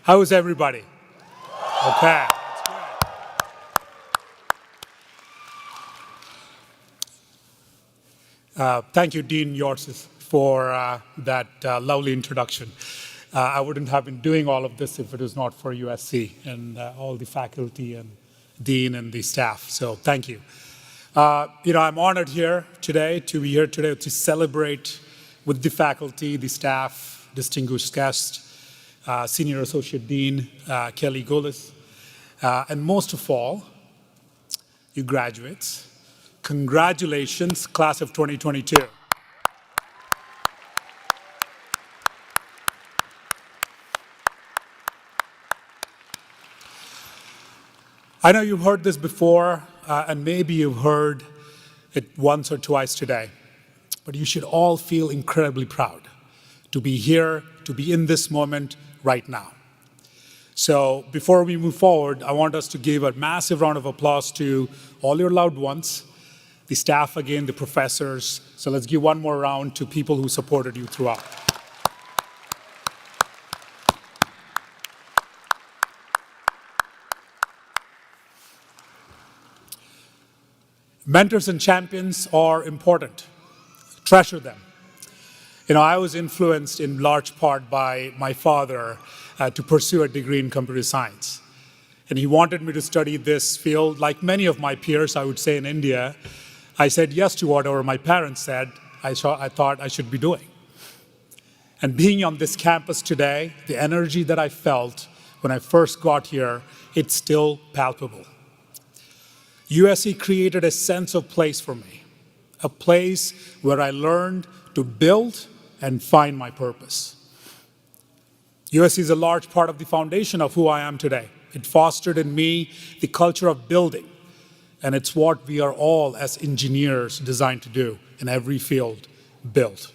How is everybody? Okay. Thank you, Dean Yorsis, for that lovely introduction. I wouldn't have been doing all of this if it was not for USC and all the faculty and dean and the staff. So thank you. I'm honored to be here today to celebrate with the faculty, the staff, distinguished guests, Senior Associate Dean Kelly Gullis, and most of all, you graduates. Congratulations, class of 2022. I know you've heard this before, and maybe you've heard it once or twice today, but you should all feel incredibly proud to be here, to be in this moment right now. So before we move forward, I want us to give a massive round of applause to all your loved ones, the staff again, the professors. So let's give one more round to people who supported you throughout. Mentors and champions are important. Treasure them. I was influenced in large part by my father to pursue a degree in computer science. And he wanted me to study this field. Like many of my peers, I would say in India, I said yes to whatever my parents said I thought I should be doing. And being on this campus today, the energy that I felt when I first got here, it's still palpable. USC created a sense of place for me, a place where I learned to build and find my purpose. USC is a large part of the foundation of who I am today. It fostered in me the culture of building, and it's what we are all as engineers designed to do in every field, build.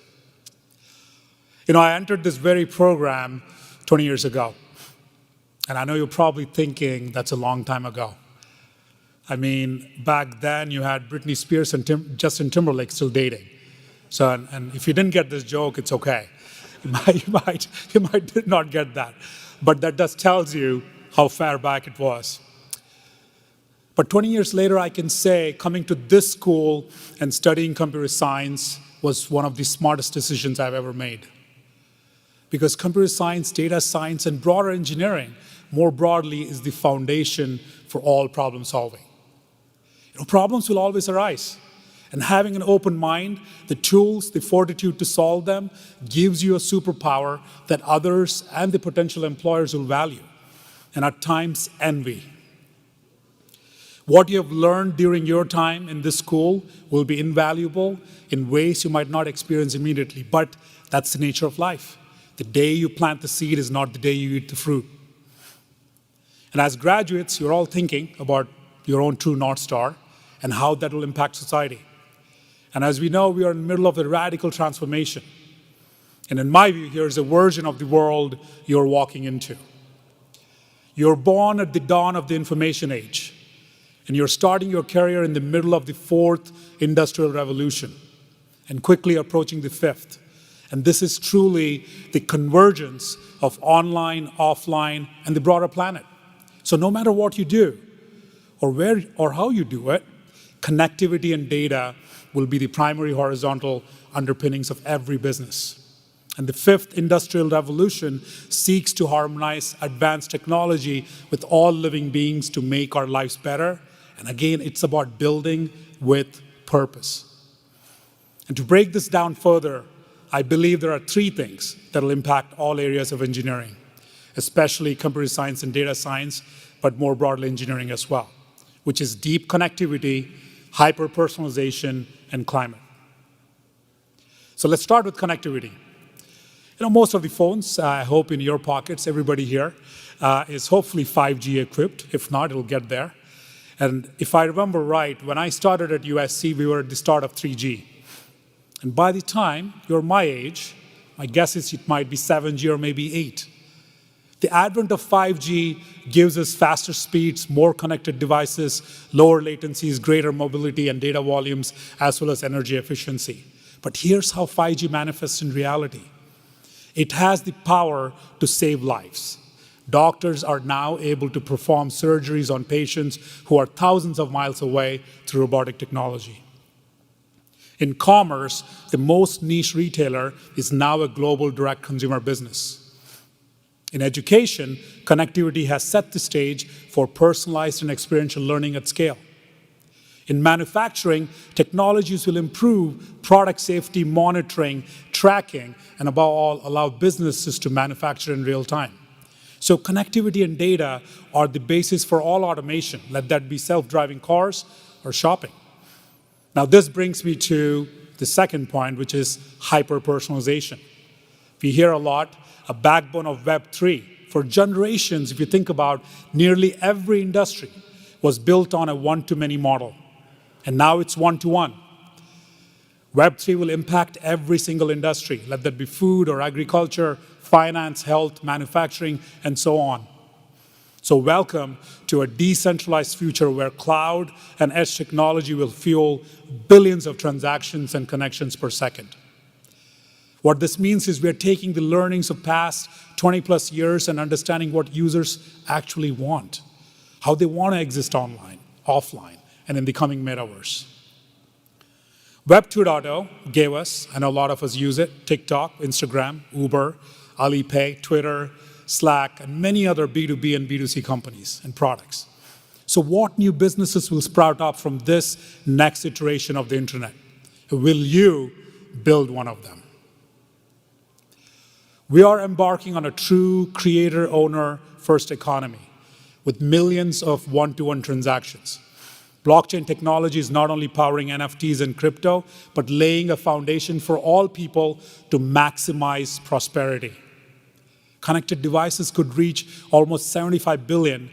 I entered this very program 20 years ago, and I know you're probably thinking that's a long time ago. I mean, back then you had Britney Spears and Justin Timberlake still dating. So, and if you didn't get this joke, it's okay. You might not get that. But that just tells you how far back it was. But 20 years later, I can say coming to this school and studying computer science was one of the smartest decisions I've ever made. Because computer science, data science, and broader engineering, more broadly, is the foundation for all problem solving. Problems will always arise. And having an open mind, the tools, the fortitude to solve them, gives you a superpower that others and the potential employers will value, and at times envy. What you have learned during your time in this school will be invaluable in ways you might not experience immediately, but that's the nature of life. The day you plant the seed is not the day you eat the fruit. And as graduates, you're all thinking about your own true North Star and how that will impact society. And as we know, we are in the middle of a radical transformation. And in my view, here's a version of the world you're walking into. You're born at the dawn of the information age, and you're starting your career in the middle of the fourth industrial revolution and quickly approaching the fifth. And this is truly the convergence of online, offline, and the broader planet. So no matter what you do, or where or how you do it, connectivity and data will be the primary horizontal underpinnings of every business. And the fifth industrial revolution seeks to harmonize advanced technology with all living beings to make our lives better. And again, it's about building with purpose. And to break this down further, I believe there are three things that will impact all areas of engineering, especially computer science and data science, but more broadly engineering as well, which is deep connectivity, hyper-personalization, and climate. So let's start with connectivity. Most of the phones, I hope in your pockets, everybody here, is hopefully 5G equipped. If not, it'll get there. And if I remember right, when I started at USC, we were at the start of 3G. And by the time you're my age, my guess is it might be 7G or maybe 8. The advent of 5G gives us faster speeds, more connected devices, lower latencies, greater mobility and data volumes, as well as energy efficiency. But here's how 5G manifests in reality. It has the power to save lives. Doctors are now able to perform surgeries on patients who are thousands of miles away through robotic technology. In commerce, the most niche retailer is now a global direct consumer business. In education, connectivity has set the stage for personalized and experiential learning at scale. In manufacturing, technologies will improve product safety, monitoring, tracking, and above all, allow businesses to manufacture in real time. So connectivity and data are the basis for all automation, let that be self-driving cars or shopping. Now, this brings me to the second point, which is hyper-personalization. We hear a lot, a backbone of Web3. For generations, if you think about nearly every industry was built on a one-to-many model. And now it's one-to-one. Web3 will impact every single industry, let that be food or agriculture, finance, health, manufacturing, and so on. So welcome to a decentralized future where cloud and edge technology will fuel billions of transactions and connections per second. What this means is we're taking the learnings of past 20+ years and understanding what users actually want, how they want to exist online, offline, and in the coming metaverse. Web 2.0 gave us, I know a lot of us use it, TikTok, Instagram, Uber, Alipay, Twitter, Slack, and many other B2B and B2C companies and products. So what new businesses will sprout up from this next iteration of the internet? Will you build one of them? We are embarking on a true creator-owner first economy with millions of one-to-one transactions. Blockchain technology is not only powering NFTs and crypto, but laying a foundation for all people to maximize prosperity. Connected devices could reach almost 75 billion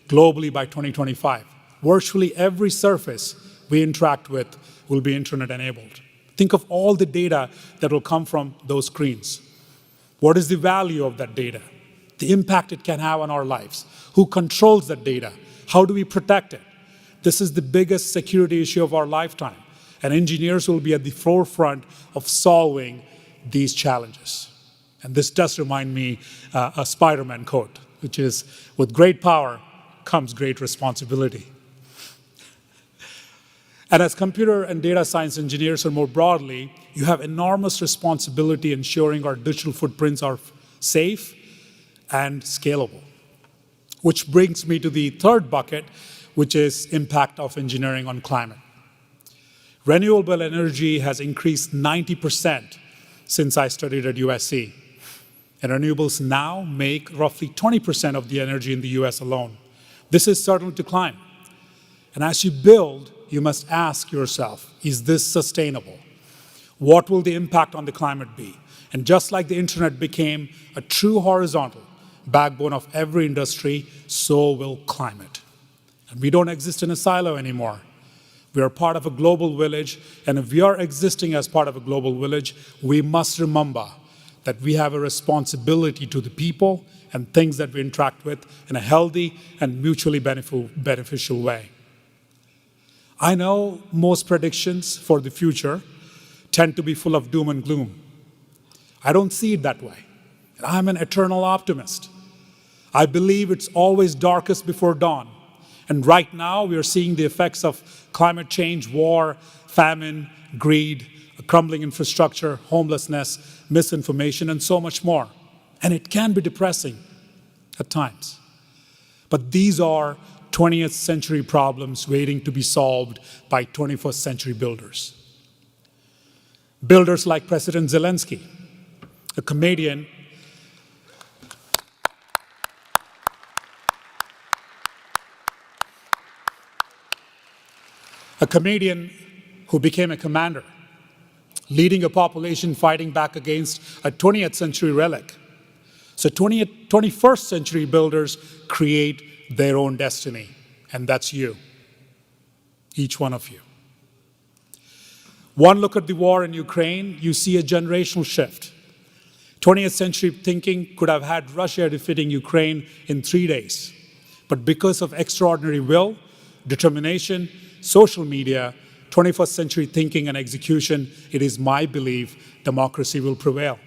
globally by 2025. Virtually every surface we interact with will be internet-enabled. Think of all the data that will come from those screens. What is the value of that data? The impact it can have on our lives? Who controls that data? How do we protect it? This is the biggest security issue of our lifetime, and engineers will be at the forefront of solving these challenges. And this does remind me a Spider-Man quote, which is, with great power comes great responsibility. And as computer and data science engineers, or more broadly, you have enormous responsibility ensuring our digital footprints are safe and scalable. Which brings me to the third bucket, which is impact of engineering on climate. Renewable energy has increased 90% since I studied at USC. And renewables now make roughly 20% of the energy in the US alone. This is certain to climb. And as you build, you must ask yourself, is this sustainable? What will the impact on the climate be? And just like the internet became a true horizontal backbone of every industry, so will climate. And we don't exist in a silo anymore. We are part of a global village, and if we are existing as part of a global village, we must remember that we have a responsibility to the people and things that we interact with in a healthy and mutually beneficial way. I know most predictions for the future tend to be full of doom and gloom. I don't see it that way. I'm an eternal optimist. I believe it's always darkest before dawn. And right now, we are seeing the effects of climate change, war, famine, greed, a crumbling infrastructure, homelessness, misinformation, and so much more. And it can be depressing at times. But these are 20th century problems waiting to be solved by 21st century builders. Builders like President Zelensky, a comedian who became a commander, leading a population fighting back against a 20th century relic. So 21st century builders create their own destiny, and that's you, each one of you. One look at the war in Ukraine, you see a generational shift. 20th century thinking could have had Russia defeating Ukraine in 3 days. But because of extraordinary will, determination, social media, 21st century thinking and execution, it is my belief democracy will prevail.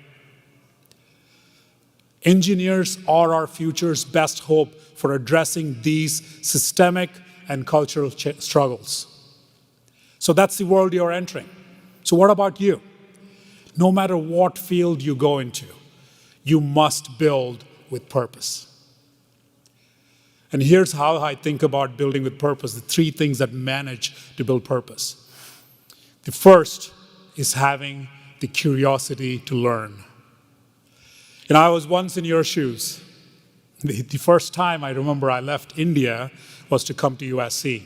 Engineers are our future's best hope for addressing these systemic and cultural struggles. So that's the world you're entering. So what about you? No matter what field you go into, you must build with purpose. And here's how I think about building with purpose, the three things that manage to build purpose. The first is having the curiosity to learn. And I was once in your shoes. The first time I remember I left India was to come to USC.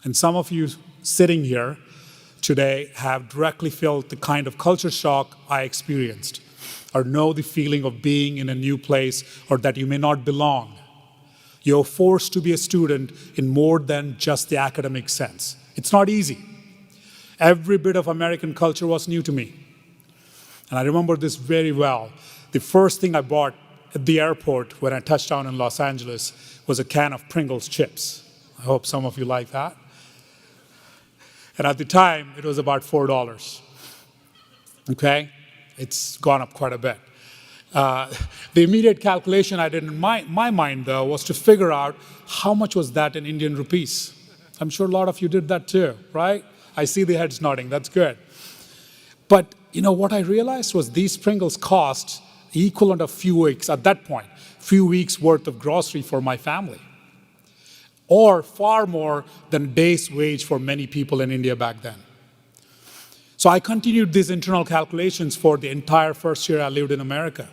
And some of you sitting here today have directly felt the kind of culture shock I experienced, or know the feeling of being in a new place, or that you may not belong. You're forced to be a student in more than just the academic sense. It's not easy. Every bit of American culture was new to me. And I remember this very well. The first thing I bought at the airport when I touched down in Los Angeles was a can of Pringles chips. I hope some of you like that. And at the time, it was about $4. Okay? It's gone up quite a bit. The immediate calculation I did in my mind, though, was to figure out how much was that in Indian rupees. I'm sure a lot of you did that too, right? I see the heads nodding. That's good. But what I realized was these Pringles cost the equivalent of few weeks, at that point, few weeks worth of grocery for my family, or far more than a day's wage for many people in India back then. So I continued these internal calculations for the entire first year I lived in America.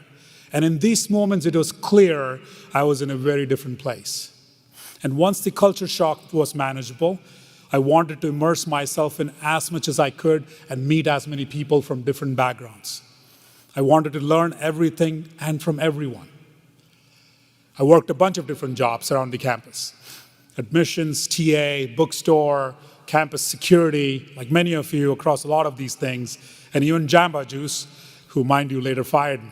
And in these moments, it was clear I was in a very different place. And once the culture shock was manageable, I wanted to immerse myself in as much as I could and meet as many people from different backgrounds. I wanted to learn everything and from everyone. I worked a bunch of different jobs around the campus. Admissions, TA, bookstore, campus security, like many of you across a lot of these things, and even Jamba Juice, who, mind you, later fired me.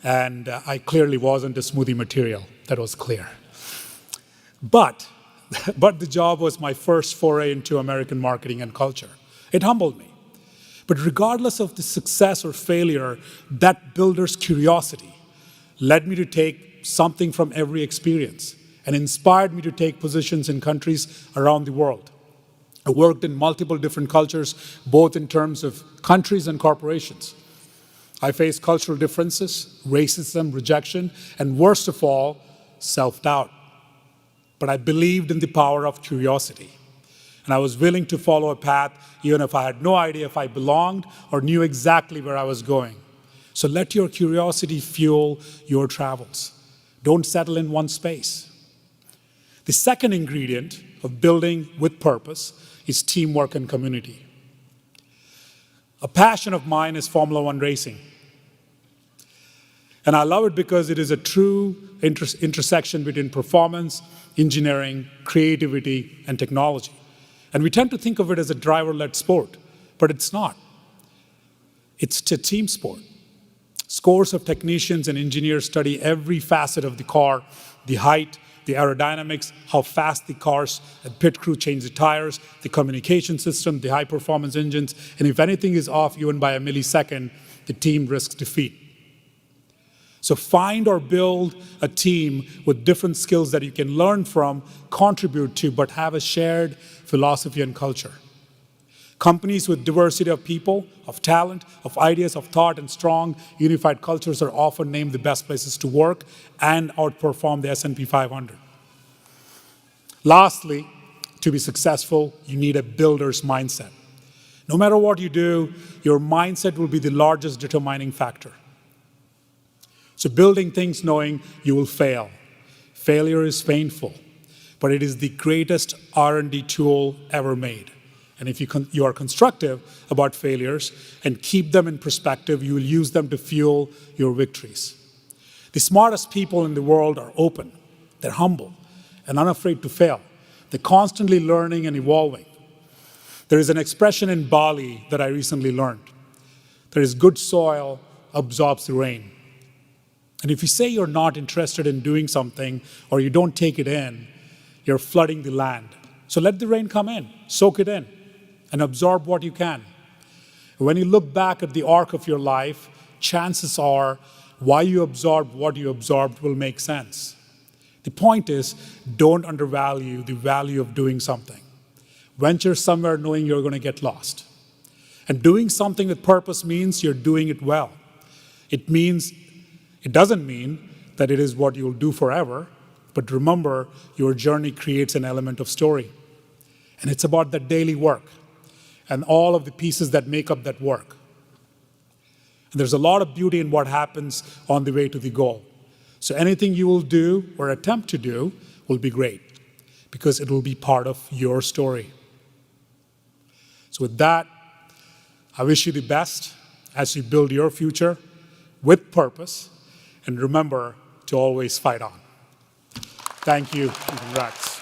And I clearly wasn't a smoothie material. That was clear. But the job was my first foray into American marketing and culture. It humbled me. But regardless of the success or failure, that builder's curiosity led me to take something from every experience and inspired me to take positions in countries around the world. I worked in multiple different cultures, both in terms of countries and corporations. I faced cultural differences, racism, rejection, and worst of all, self-doubt. But I believed in the power of curiosity. And I was willing to follow a path even if I had no idea if I belonged or knew exactly where I was going. So let your curiosity fuel your travels. Don't settle in one space. The second ingredient of building with purpose is teamwork and community. A passion of mine is Formula One racing. And I love it because it is a true intersection between performance, engineering, creativity, and technology. And we tend to think of it as a driver-led sport, but it's not. It's a team sport. Scores of technicians and engineers study every facet of the car, the height, the aerodynamics, how fast the cars and pit crew change the tires, the communication system, the high-performance engines, and if anything is off even by a millisecond, the team risks defeat. So find or build a team with different skills that you can learn from, contribute to, but have a shared philosophy and culture. Companies with diversity of people, of talent, of ideas, of thought, and strong, unified cultures are often named the best places to work and outperform the S&P 500. Lastly, to be successful, you need a builder's mindset. No matter what you do, your mindset will be the largest determining factor. So building things knowing you will fail. Failure is painful, but it is the greatest R&D tool ever made. And if you are constructive about failures and keep them in perspective, you will use them to fuel your victories. The smartest people in the world are open, they're humble, and unafraid to fail. They're constantly learning and evolving. There is an expression in Bali that I recently learned. There is good soil absorbs the rain. And if you say you're not interested in doing something or you don't take it in, you're flooding the land. So let the rain come in, soak it in, and absorb what you can. When you look back at the arc of your life, chances are why you absorbed what you absorbed will make sense. The point is, don't undervalue the value of doing something. Venture somewhere knowing you're going to get lost. And doing something with purpose means you're doing it well. It doesn't mean that it is what you'll do forever, but remember, your journey creates an element of story. And it's about the daily work and all of the pieces that make up that work. And there's a lot of beauty in what happens on the way to the goal. So anything you will do or attempt to do will be great because it will be part of your story. So with that, I wish you the best as you build your future with purpose, and remember to always fight on. Thank you, and congrats.